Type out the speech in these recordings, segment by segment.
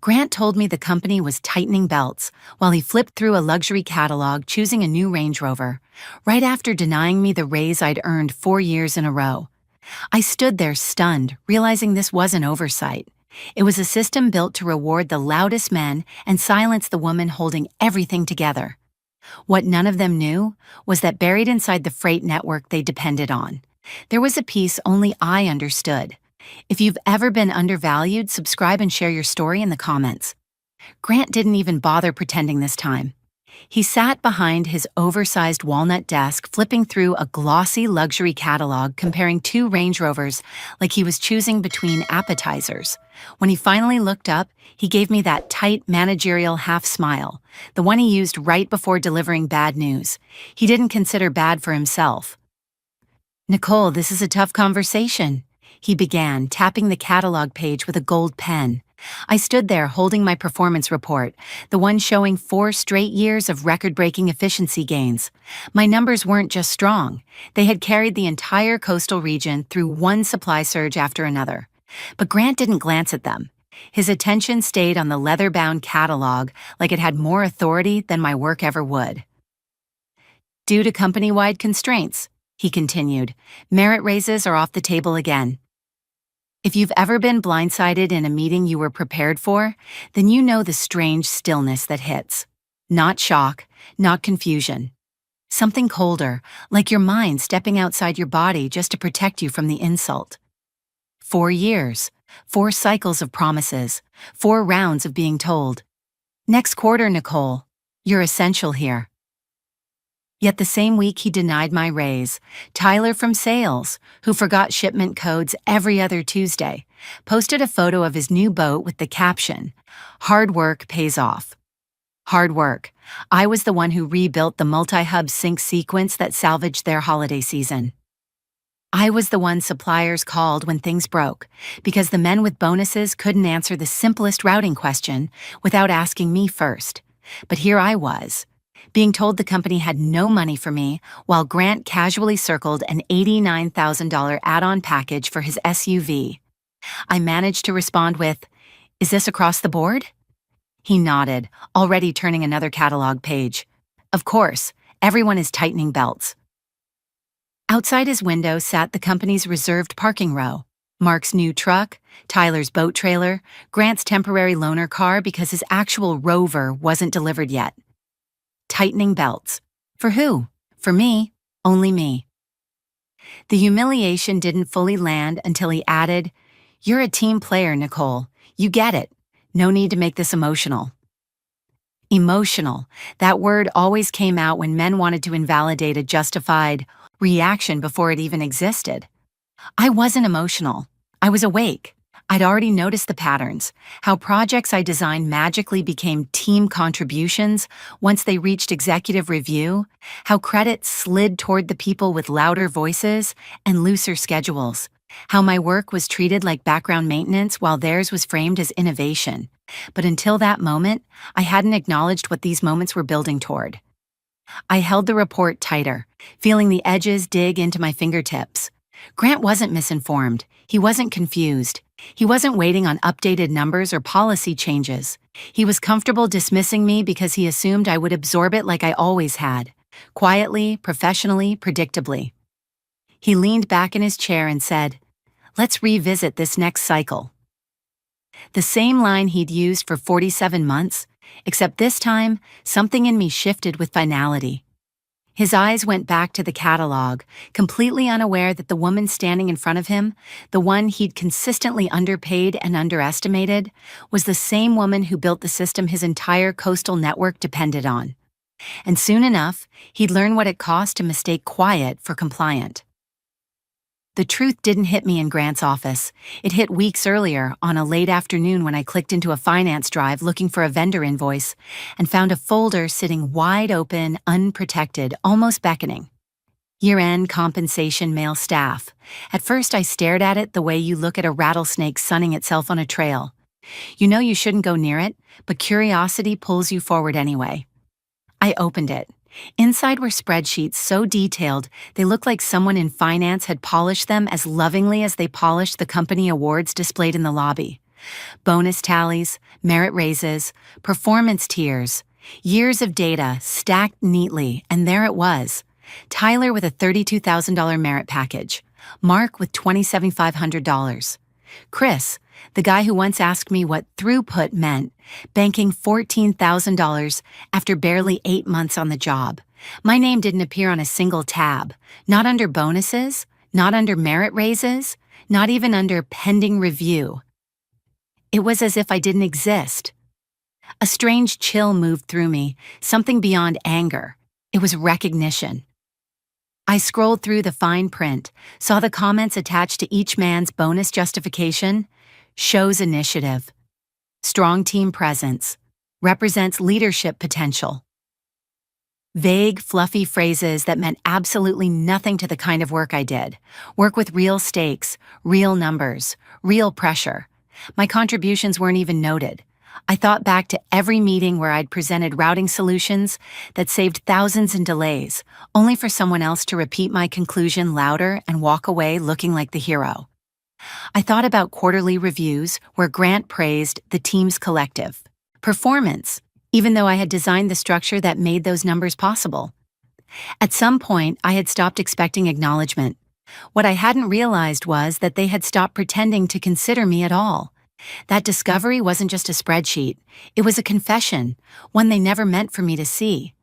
Grant told me the company was tightening belts while he flipped through a luxury catalog choosing a new Range Rover, right after denying me the raise I'd earned 4 years in a row. I stood there stunned, realizing this wasn't oversight. It was a system built to reward the loudest men and silence the woman holding everything together. What none of them knew was that buried inside the freight network they depended on, there was a piece only I understood. If you've ever been undervalued, subscribe and share your story in the comments. Grant didn't even bother pretending this time. He sat behind his oversized walnut desk flipping through a glossy luxury catalog comparing two Range Rovers like he was choosing between appetizers. When he finally looked up, he gave me that tight managerial half-smile, the one he used right before delivering bad news. He didn't consider bad for himself. "Nicole, this is a tough conversation," he began, tapping the catalog page with a gold pen. I stood there holding my performance report, the one showing 4 straight years of record-breaking efficiency gains. My numbers weren't just strong, they had carried the entire coastal region through one supply surge after another. But Grant didn't glance at them. His attention stayed on the leather-bound catalog like it had more authority than my work ever would. "Due to company-wide constraints," he continued, "merit raises are off the table again. If you've ever been blindsided in a meeting you were prepared for, then you know the strange stillness that hits. Not shock, not confusion. Something colder, like your mind stepping outside your body just to protect you from the insult. 4 years, 4 cycles of promises, 4 rounds of being told, 'Next quarter, Nicole, you're essential here.' Yet the same week he denied my raise, Tyler from sales, who forgot shipment codes every other Tuesday, posted a photo of his new boat with the caption, 'Hard work pays off.' Hard work. I was the one who rebuilt the multi-hub sync sequence that salvaged their holiday season. I was the one suppliers called when things broke, because the men with bonuses couldn't answer the simplest routing question without asking me first. But here I was, being told the company had no money for me, while Grant casually circled an $89,000 add-on package for his SUV. I managed to respond with, "Is this across the board?" He nodded, already turning another catalog page. Of course, everyone is tightening belts. Outside his window sat the company's reserved parking row. Mark's new truck, Tyler's boat trailer, Grant's temporary loaner car because his actual Rover wasn't delivered yet. Tightening belts. For who? For me. Only me. The humiliation didn't fully land until he added, "You're a team player, Nicole. You get it. No need to make this emotional." Emotional. That word always came out when men wanted to invalidate a justified reaction before it even existed. I wasn't emotional. I was awake. I'd already noticed the patterns, how projects I designed magically became team contributions once they reached executive review, how credit slid toward the people with louder voices and looser schedules, how my work was treated like background maintenance while theirs was framed as innovation. But until that moment, I hadn't acknowledged what these moments were building toward. I held the report tighter, feeling the edges dig into my fingertips. Grant wasn't misinformed. He wasn't confused. He wasn't waiting on updated numbers or policy changes. He was comfortable dismissing me because he assumed I would absorb it like I always had, quietly, professionally, predictably. He leaned back in his chair and said, "Let's revisit this next cycle." The same line he'd used for 47 months, except this time, something in me shifted with finality. His eyes went back to the catalog, completely unaware that the woman standing in front of him, the one he'd consistently underpaid and underestimated, was the same woman who built the system his entire coastal network depended on. And soon enough, he'd learn what it cost to mistake quiet for compliant. The truth didn't hit me in Grant's office. It hit weeks earlier, on a late afternoon when I clicked into a finance drive looking for a vendor invoice and found a folder sitting wide open, unprotected, almost beckoning. Year-end compensation male staff. At first I stared at it the way you look at a rattlesnake sunning itself on a trail. You know you shouldn't go near it, but curiosity pulls you forward anyway. I opened it. Inside were spreadsheets so detailed they looked like someone in finance had polished them as lovingly as they polished the company awards displayed in the lobby. Bonus tallies, merit raises, performance tiers, years of data stacked neatly, and there it was. Tyler with a $32,000 merit package. Mark with $27,500. Chris, the guy who once asked me what throughput meant, banking $14,000 after barely 8 months on the job. My name didn't appear on a single tab, not under bonuses, not under merit raises, not even under pending review. It was as if I didn't exist. A strange chill moved through me, something beyond anger. It was recognition. I scrolled through the fine print, saw the comments attached to each man's bonus justification. Shows initiative. Strong team presence. Represents leadership potential. Vague, fluffy phrases that meant absolutely nothing to the kind of work I did. Work with real stakes, real numbers, real pressure. My contributions weren't even noted. I thought back to every meeting where I'd presented routing solutions that saved thousands in delays, only for someone else to repeat my conclusion louder and walk away looking like the hero. I thought about quarterly reviews where Grant praised the team's collective performance, even though I had designed the structure that made those numbers possible. At some point, I had stopped expecting acknowledgement. What I hadn't realized was that they had stopped pretending to consider me at all. That discovery wasn't just a spreadsheet, it was a confession, one they never meant for me to see.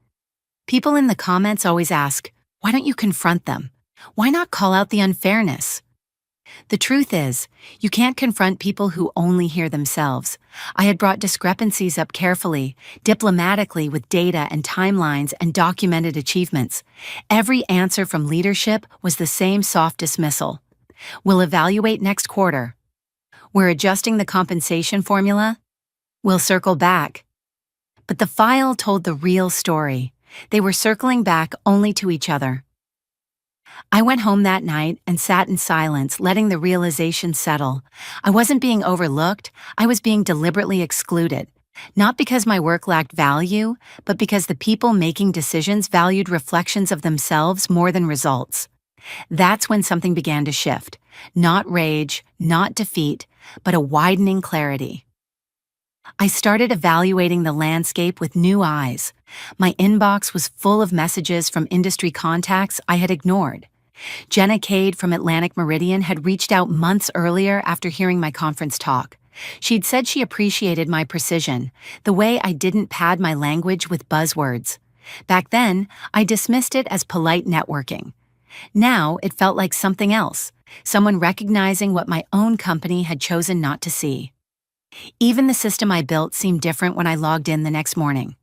People in the comments always ask, why don't you confront them? Why not call out the unfairness? The truth is, you can't confront people who only hear themselves. I had brought discrepancies up carefully, diplomatically with data and timelines and documented achievements. Every answer from leadership was the same soft dismissal. We'll evaluate next quarter. We're adjusting the compensation formula. We'll circle back. But the file told the real story. They were circling back only to each other. I went home that night and sat in silence, letting the realization settle. I wasn't being overlooked, I was being deliberately excluded. Not because my work lacked value, but because the people making decisions valued reflections of themselves more than results. That's when something began to shift. Not rage, not defeat, but a widening clarity. I started evaluating the landscape with new eyes. My inbox was full of messages from industry contacts I had ignored. Jenna Cade from Atlantic Meridian had reached out months earlier after hearing my conference talk. She'd said she appreciated my precision, the way I didn't pad my language with buzzwords. Back then, I dismissed it as polite networking. Now, it felt like something else, someone recognizing what my own company had chosen not to see. Even the system I built seemed different when I logged in the next morning.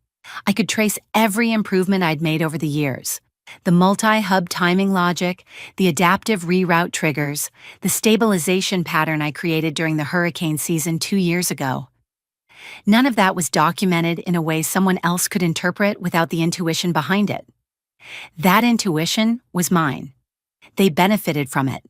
I could trace every improvement I'd made over the years. The multi-hub timing logic, the adaptive reroute triggers, the stabilization pattern I created during the hurricane season 2 years ago. None of that was documented in a way someone else could interpret without the intuition behind it. That intuition was mine. They benefited from it.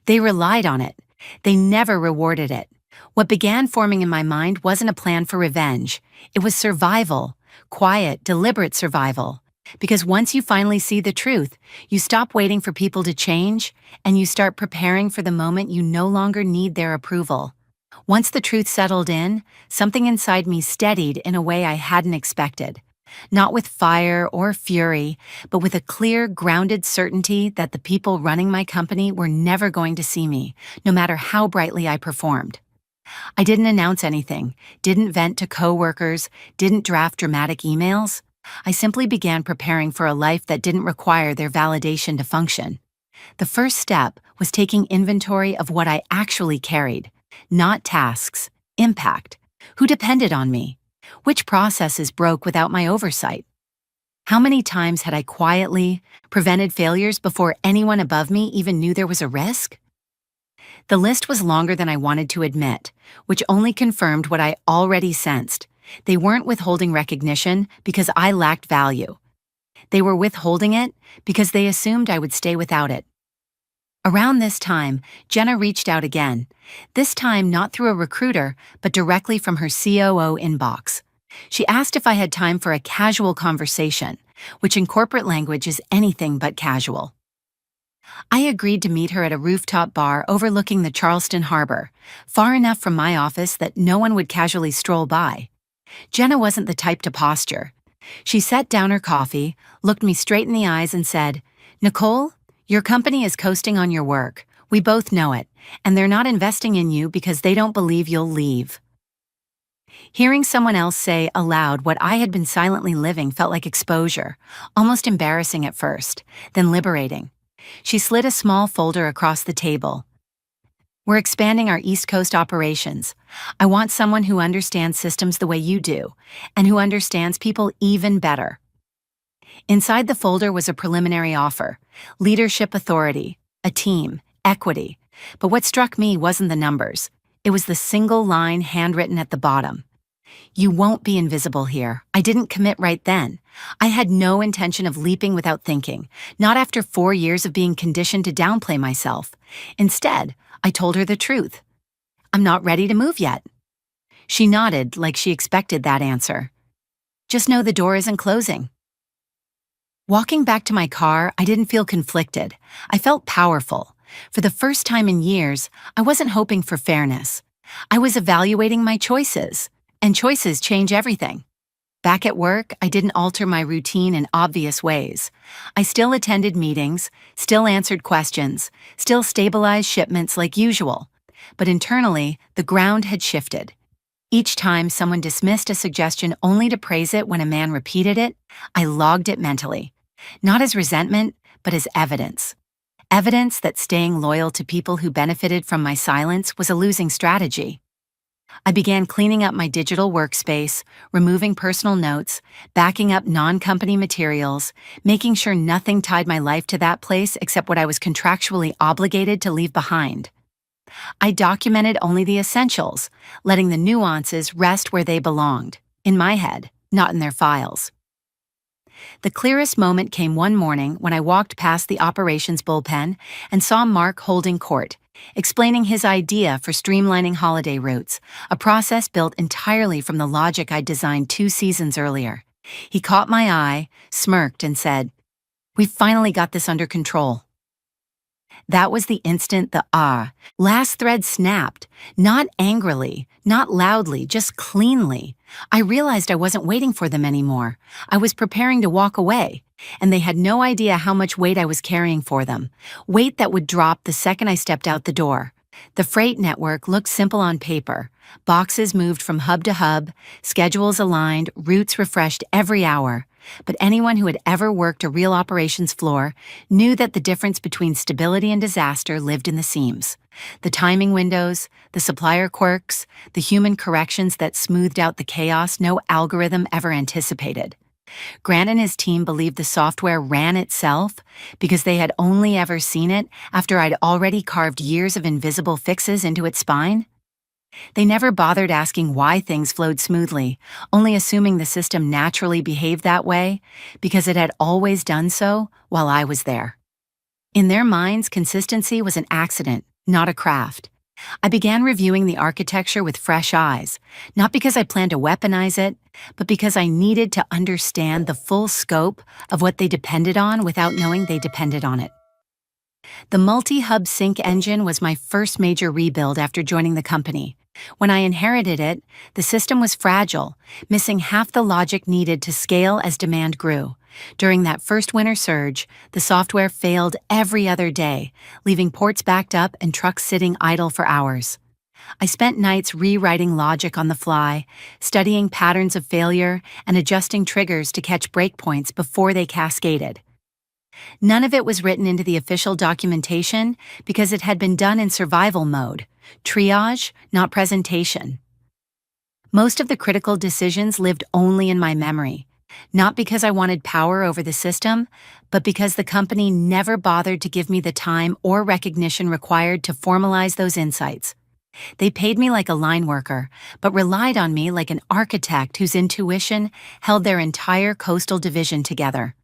They relied on it. They never rewarded it. What began forming in my mind wasn't a plan for revenge. It was survival, quiet, deliberate survival. Because once you finally see the truth, you stop waiting for people to change, and you start preparing for the moment you no longer need their approval. Once the truth settled in, something inside me steadied in a way I hadn't expected. Not with fire or fury, but with a clear, grounded certainty that the people running my company were never going to see me, no matter how brightly I performed. I didn't announce anything, didn't vent to coworkers, didn't draft dramatic emails. I simply began preparing for a life that didn't require their validation to function. The first step was taking inventory of what I actually carried, not tasks, impact, who depended on me, which processes broke without my oversight. How many times had I quietly prevented failures before anyone above me even knew there was a risk? The list was longer than I wanted to admit, which only confirmed what I already sensed. They weren't withholding recognition because I lacked value. They were withholding it because they assumed I would stay without it. Around this time, Jenna reached out again, this time not through a recruiter, but directly from her COO inbox. She asked if I had time for a casual conversation, which in corporate language is anything but casual. I agreed to meet her at a rooftop bar overlooking the Charleston Harbor, far enough from my office that no one would casually stroll by. Jenna wasn't the type to posture. She set down her coffee, looked me straight in the eyes, and said, "Nicole, your company is coasting on your work. We both know it, and they're not investing in you because they don't believe you'll leave." Hearing someone else say aloud what I had been silently living felt like exposure, almost embarrassing at first, then liberating. She slid a small folder across the table. "We're expanding our East Coast operations. I want someone who understands systems the way you do, and who understands people even better." Inside the folder was a preliminary offer: leadership authority, a team, equity. But what struck me wasn't the numbers. It was the single line handwritten at the bottom. "You won't be invisible here." I didn't commit right then. I had no intention of leaping without thinking, not after 4 years of being conditioned to downplay myself. Instead, I told her the truth. "I'm not ready to move yet." She nodded like she expected that answer. "Just know the door isn't closing." Walking back to my car, I didn't feel conflicted. I felt powerful. For the first time in years, I wasn't hoping for fairness. I was evaluating my choices, and choices change everything. Back at work, I didn't alter my routine in obvious ways. I still attended meetings, still answered questions, still stabilized shipments like usual. But internally, the ground had shifted. Each time someone dismissed a suggestion only to praise it when a man repeated it, I logged it mentally. Not as resentment, but as evidence. Evidence that staying loyal to people who benefited from my silence was a losing strategy. I began cleaning up my digital workspace, removing personal notes, backing up non-company materials, making sure nothing tied my life to that place except what I was contractually obligated to leave behind. I documented only the essentials, letting the nuances rest where they belonged, in my head, not in their files. The clearest moment came one morning when I walked past the operations bullpen and saw Mark holding court, explaining his idea for streamlining holiday routes, a process built entirely from the logic I'd designed 2 seasons earlier. He caught my eye, smirked, and said, "We've finally got this under control." That was the instant the last thread snapped, not angrily, not loudly, just cleanly. I realized I wasn't waiting for them anymore. I was preparing to walk away, and they had no idea how much weight I was carrying for them, weight that would drop the second I stepped out the door. The freight network looked simple on paper. Boxes moved from hub to hub, schedules aligned, routes refreshed every hour. But anyone who had ever worked a real operations floor knew that the difference between stability and disaster lived in the seams. The timing windows, the supplier quirks, the human corrections that smoothed out the chaos no algorithm ever anticipated. Grant and his team believed the software ran itself because they had only ever seen it after I'd already carved years of invisible fixes into its spine. They never bothered asking why things flowed smoothly, only assuming the system naturally behaved that way because it had always done so while I was there. In their minds, consistency was an accident, not a craft. I began reviewing the architecture with fresh eyes, not because I planned to weaponize it, but because I needed to understand the full scope of what they depended on without knowing they depended on it. The multi-hub sync engine was my first major rebuild after joining the company. When I inherited it, the system was fragile, missing half the logic needed to scale as demand grew. During that first winter surge, the software failed every other day, leaving ports backed up and trucks sitting idle for hours. I spent nights rewriting logic on the fly, studying patterns of failure and adjusting triggers to catch breakpoints before they cascaded. None of it was written into the official documentation because it had been done in survival mode, triage, not presentation. Most of the critical decisions lived only in my memory, not because I wanted power over the system, but because the company never bothered to give me the time or recognition required to formalize those insights. They paid me like a line worker, but relied on me like an architect whose intuition held their entire coastal division together.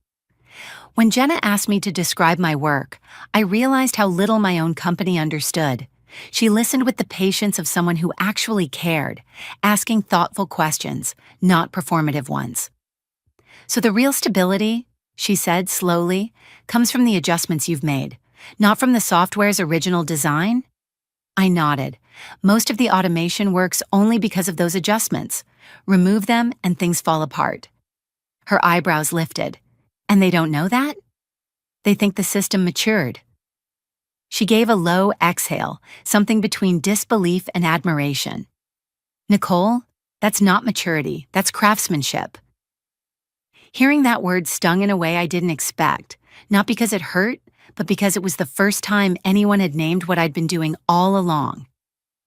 When Jenna asked me to describe my work, I realized how little my own company understood. She listened with the patience of someone who actually cared, asking thoughtful questions, not performative ones. "So the real stability," she said slowly, "comes from the adjustments you've made. Not from the software's original design? I nodded. Most of the automation works only because of those adjustments. Remove them and things fall apart. Her eyebrows lifted. And they don't know that? They think the system matured. She gave a low exhale, something between disbelief and admiration. Nicole, that's not maturity, that's craftsmanship. Hearing that word stung in a way I didn't expect, not because it hurt, but because it was the first time anyone had named what I'd been doing all along.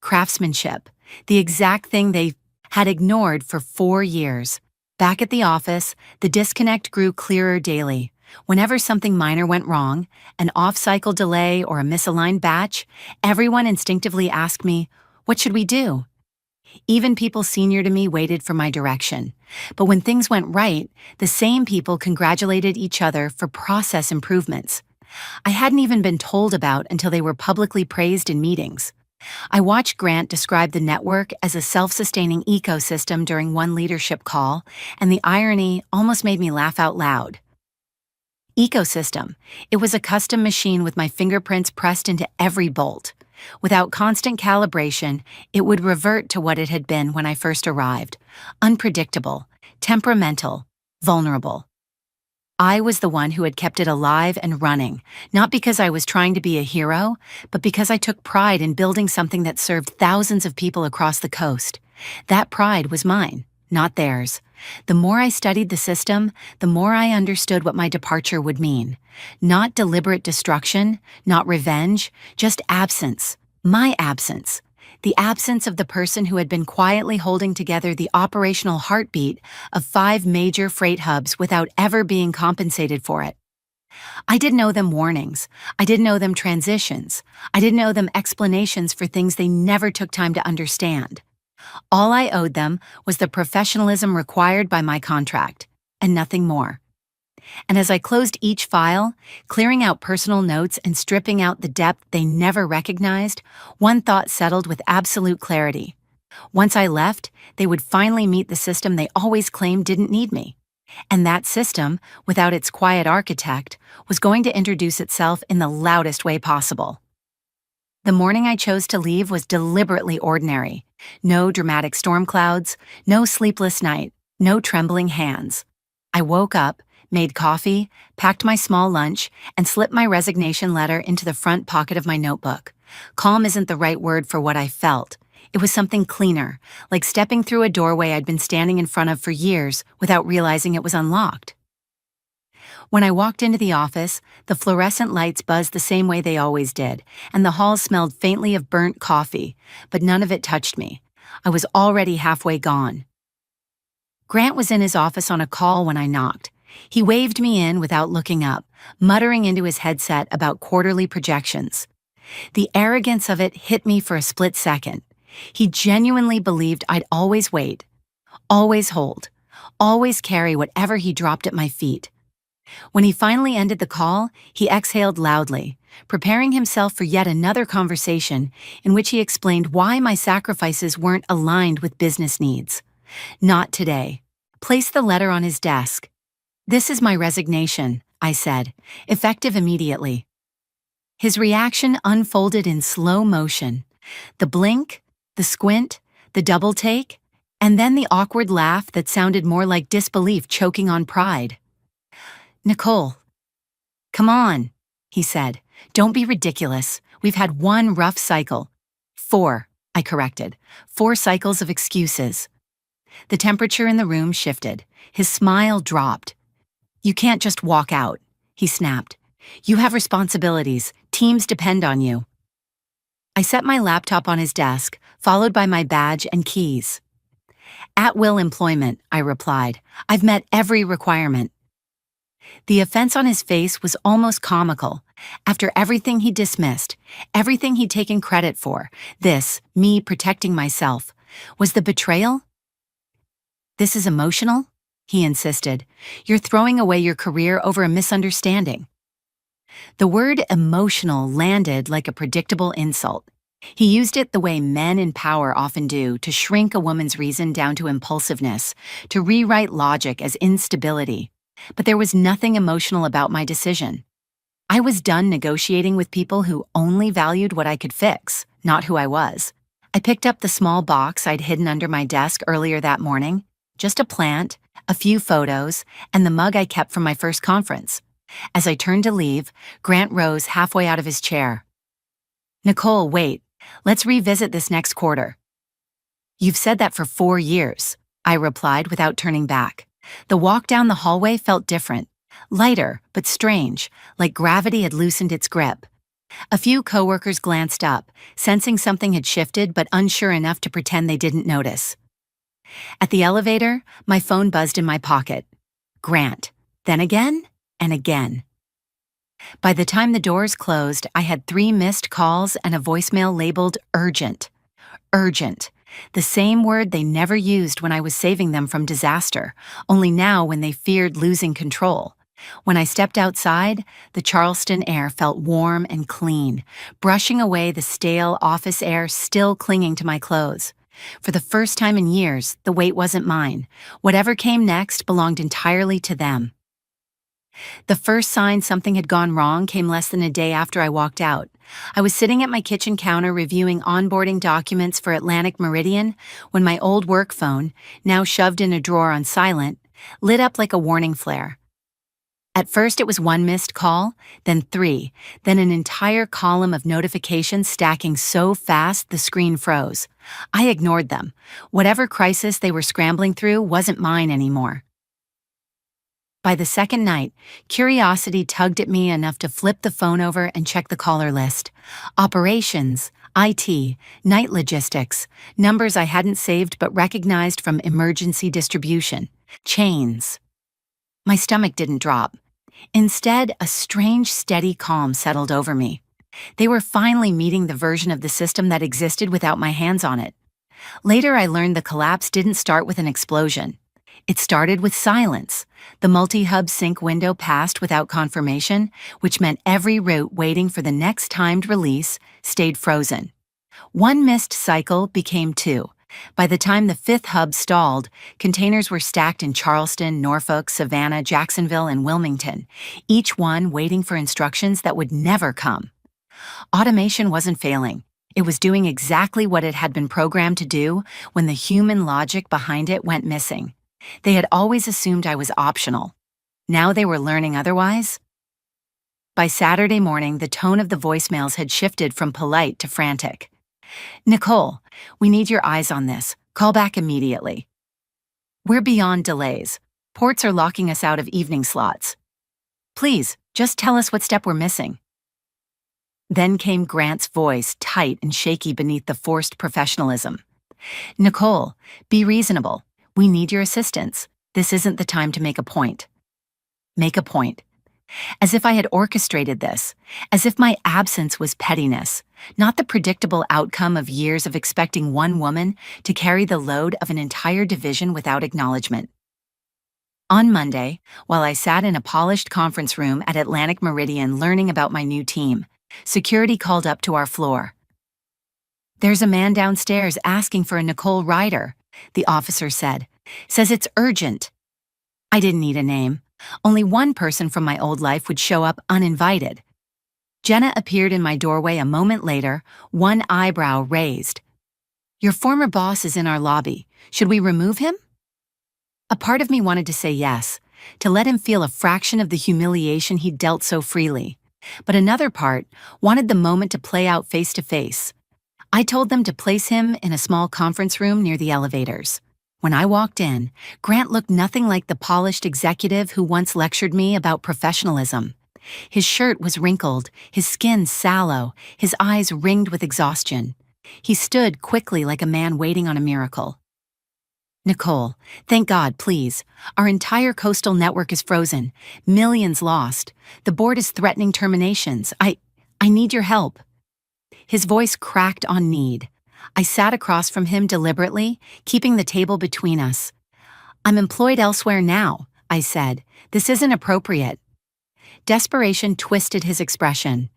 Craftsmanship, the exact thing they had ignored for 4 years. Back at the office, the disconnect grew clearer daily. Whenever something minor went wrong, an off-cycle delay or a misaligned batch, everyone instinctively asked me, "What should we do?" Even people senior to me waited for my direction. But when things went right, the same people congratulated each other for process improvements I hadn't even been told about until they were publicly praised in meetings. I watched Grant describe the network as a self-sustaining ecosystem during one leadership call, and the irony almost made me laugh out loud. Ecosystem. It was a custom machine with my fingerprints pressed into every bolt. Without constant calibration, it would revert to what it had been when I first arrived. Unpredictable, temperamental, vulnerable. I was the one who had kept it alive and running, not because I was trying to be a hero, but because I took pride in building something that served thousands of people across the coast. That pride was mine, not theirs. The more I studied the system, the more I understood what my departure would mean. Not deliberate destruction, not revenge, just absence. My absence. The absence of the person who had been quietly holding together the operational heartbeat of 5 major freight hubs without ever being compensated for it. I didn't owe them warnings. I didn't owe them transitions. I didn't owe them explanations for things they never took time to understand. All I owed them was the professionalism required by my contract, and nothing more. And as I closed each file, clearing out personal notes and stripping out the depth they never recognized, one thought settled with absolute clarity. Once I left, they would finally meet the system they always claimed didn't need me. And that system, without its quiet architect, was going to introduce itself in the loudest way possible. The morning I chose to leave was deliberately ordinary. No dramatic storm clouds, no sleepless night, no trembling hands. I woke up, made coffee, packed my small lunch, and slipped my resignation letter into the front pocket of my notebook. Calm isn't the right word for what I felt. It was something cleaner, like stepping through a doorway I'd been standing in front of for years without realizing it was unlocked. When I walked into the office, the fluorescent lights buzzed the same way they always did, and the halls smelled faintly of burnt coffee, but none of it touched me. I was already halfway gone. Grant was in his office on a call when I knocked. He waved me in without looking up, muttering into his headset about quarterly projections. The arrogance of it hit me for a split second. He genuinely believed I'd always wait, always hold, always carry whatever he dropped at my feet. When he finally ended the call, he exhaled loudly, preparing himself for yet another conversation in which he explained why my sacrifices weren't aligned with business needs. Not today. Placed the letter on his desk. "This is my resignation," I said, effective immediately. His reaction unfolded in slow motion. The blink, the squint, the double take, and then the awkward laugh that sounded more like disbelief choking on pride. "Nicole, come on," he said. "Don't be ridiculous. We've had 1 rough cycle." 4, I corrected. 4 cycles of excuses. The temperature in the room shifted. His smile dropped. "You can't just walk out," he snapped. "You have responsibilities. Teams depend on you." I set my laptop on his desk, followed by my badge and keys. "At-will employment," I replied. "I've met every requirement." The offense on his face was almost comical. After everything he dismissed, everything he'd taken credit for, this, me protecting myself, was the betrayal? "This is emotional?" he insisted. "You're throwing away your career over a misunderstanding." The word emotional landed like a predictable insult. He used it the way men in power often do, to shrink a woman's reason down to impulsiveness, to rewrite logic as instability. But there was nothing emotional about my decision. I was done negotiating with people who only valued what I could fix, not who I was. I picked up the small box I'd hidden under my desk earlier that morning, just a plant, a few photos, and the mug I kept from my first conference. As I turned to leave, Grant rose halfway out of his chair. "Nicole, wait. Let's revisit this next quarter." "You've said that for 4 years," I replied without turning back. The walk down the hallway felt different, lighter but strange, like gravity had loosened its grip. A few coworkers glanced up, sensing something had shifted but unsure enough to pretend they didn't notice. At the elevator, my phone buzzed in my pocket. Grant. Then again, and again. By the time the doors closed, I had 3 missed calls and a voicemail labeled urgent. Urgent. The same word they never used when I was saving them from disaster, only now when they feared losing control. When I stepped outside, the Charleston air felt warm and clean, brushing away the stale office air still clinging to my clothes. For the first time in years, the weight wasn't mine. Whatever came next belonged entirely to them. The first sign something had gone wrong came less than a day after I walked out. I was sitting at my kitchen counter reviewing onboarding documents for Atlantic Meridian when my old work phone, now shoved in a drawer on silent, lit up like a warning flare. At first it was 1 missed call, then 3, then an entire column of notifications stacking so fast the screen froze. I ignored them. Whatever crisis they were scrambling through wasn't mine anymore. By the second night, curiosity tugged at me enough to flip the phone over and check the caller list. Operations, IT, night logistics, numbers I hadn't saved but recognized from emergency distribution, chains. My stomach didn't drop. Instead, a strange, steady calm settled over me. They were finally meeting the version of the system that existed without my hands on it. Later, I learned the collapse didn't start with an explosion. It started with silence. The multi-hub sync window passed without confirmation, which meant every route waiting for the next timed release stayed frozen. 1 missed cycle became 2. By the time the 5th hub stalled, containers were stacked in Charleston, Norfolk, Savannah, Jacksonville, and Wilmington, each one waiting for instructions that would never come. Automation wasn't failing. It was doing exactly what it had been programmed to do when the human logic behind it went missing. They had always assumed I was optional. Now they were learning otherwise. By Saturday morning, the tone of the voicemails had shifted from polite to frantic. "Nicole, we need your eyes on this. Call back immediately. We're beyond delays. Ports are locking us out of evening slots. Please, just tell us what step we're missing." Then came Grant's voice, tight and shaky beneath the forced professionalism. "Nicole, be reasonable. We need your assistance. This isn't the time to make a point." Make a point. As if I had orchestrated this, as if my absence was pettiness, not the predictable outcome of years of expecting one woman to carry the load of an entire division without acknowledgement. On Monday, while I sat in a polished conference room at Atlantic Meridian learning about my new team, security called up to our floor. "There's a man downstairs asking for a Nicole Ryder," the officer said. "Says it's urgent." I didn't need a name. Only one person from my old life would show up uninvited. Jenna appeared in my doorway a moment later, one eyebrow raised. "Your former boss is in our lobby. Should we remove him?" A part of me wanted to say yes, to let him feel a fraction of the humiliation he'd dealt so freely. But another part wanted the moment to play out face to face. I told them to place him in a small conference room near the elevators. When I walked in, Grant looked nothing like the polished executive who once lectured me about professionalism. His shirt was wrinkled, his skin sallow, his eyes ringed with exhaustion. He stood quickly like a man waiting on a miracle. "Nicole, thank God, please. Our entire coastal network is frozen. Millions lost. The board is threatening terminations. I need your help." His voice cracked on need. I sat across from him deliberately, keeping the table between us. "I'm employed elsewhere now," I said. "This isn't appropriate." Desperation twisted his expression.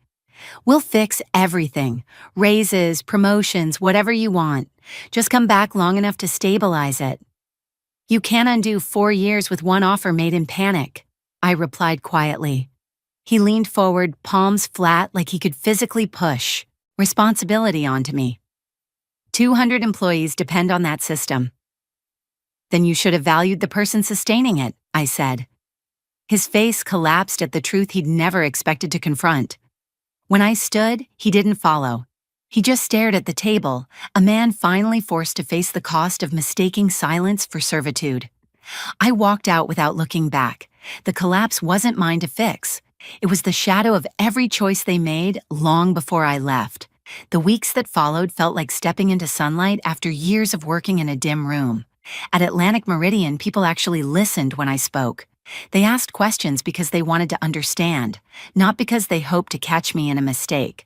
"We'll fix everything. Raises, promotions, whatever you want. Just come back long enough to stabilize it." "You can't undo 4 years with one offer made in panic," I replied quietly. He leaned forward, palms flat, like he could physically push responsibility onto me. 200 employees depend on that system. Then you should have valued the person sustaining it, I said. His face collapsed at the truth he'd never expected to confront. When I stood, he didn't follow. He just stared at the table, a man finally forced to face the cost of mistaking silence for servitude. I walked out without looking back. The collapse wasn't mine to fix. It was the shadow of every choice they made long before I left. The weeks that followed felt like stepping into sunlight after years of working in a dim room. At Atlantic Meridian, people actually listened when I spoke. They asked questions because they wanted to understand, not because they hoped to catch me in a mistake.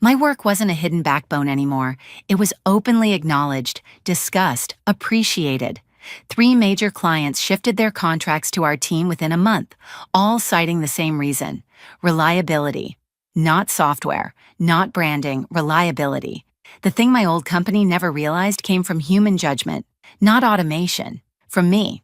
My work wasn't a hidden backbone anymore. It was openly acknowledged, discussed, appreciated. 3 major clients shifted their contracts to our team within a month, all citing the same reason: reliability. Not software, not branding, reliability. The thing my old company never realized came from human judgment, not automation, from me.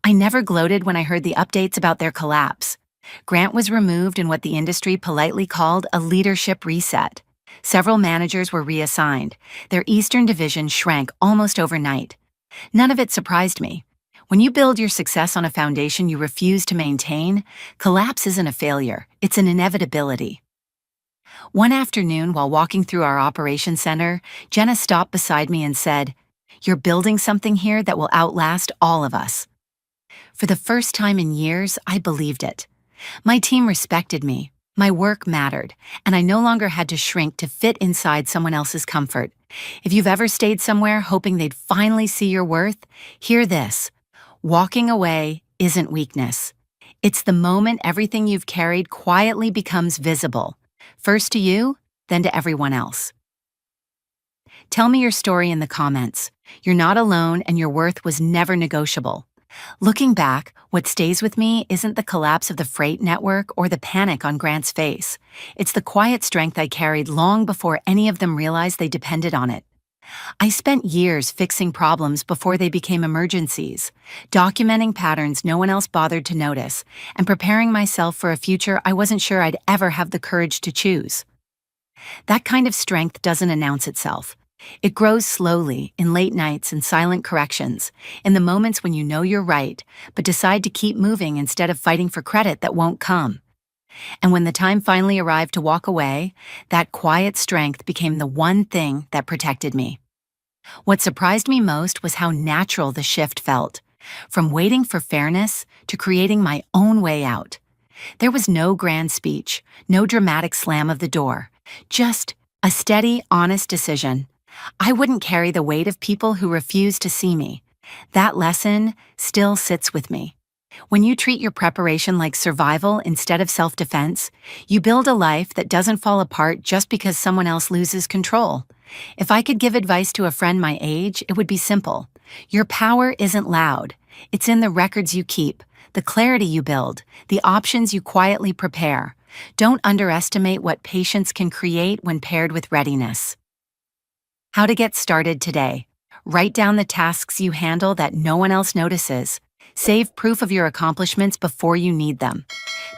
I never gloated when I heard the updates about their collapse. Grant was removed in what the industry politely called a leadership reset. Several managers were reassigned. Their Eastern division shrank almost overnight. None of it surprised me. When you build your success on a foundation you refuse to maintain, collapse isn't a failure, it's an inevitability. One afternoon, while walking through our operations center, Jenna stopped beside me and said, "You're building something here that will outlast all of us." For the first time in years, I believed it. My team respected me, my work mattered, and I no longer had to shrink to fit inside someone else's comfort. If you've ever stayed somewhere hoping they'd finally see your worth, hear this: walking away isn't weakness. It's the moment everything you've carried quietly becomes visible, first to you, then to everyone else. Tell me your story in the comments. You're not alone, and your worth was never negotiable. Looking back, what stays with me isn't the collapse of the freight network or the panic on Grant's face. It's the quiet strength I carried long before any of them realized they depended on it. I spent years fixing problems before they became emergencies, documenting patterns no one else bothered to notice, and preparing myself for a future I wasn't sure I'd ever have the courage to choose. That kind of strength doesn't announce itself. It grows slowly, in late nights and silent corrections, in the moments when you know you're right, but decide to keep moving instead of fighting for credit that won't come. And when the time finally arrived to walk away, that quiet strength became the one thing that protected me. What surprised me most was how natural the shift felt, from waiting for fairness to creating my own way out. There was no grand speech, no dramatic slam of the door, just a steady, honest decision. I wouldn't carry the weight of people who refuse to see me. That lesson still sits with me. When you treat your preparation like survival instead of self-defense, you build a life that doesn't fall apart just because someone else loses control. If I could give advice to a friend my age, it would be simple. Your power isn't loud. It's in the records you keep, the clarity you build, the options you quietly prepare. Don't underestimate what patience can create when paired with readiness. How to get started today. Write down the tasks you handle that no one else notices. Save proof of your accomplishments before you need them.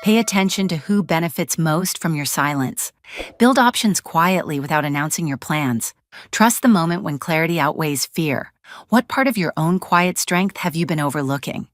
Pay attention to who benefits most from your silence. Build options quietly without announcing your plans. Trust the moment when clarity outweighs fear. What part of your own quiet strength have you been overlooking?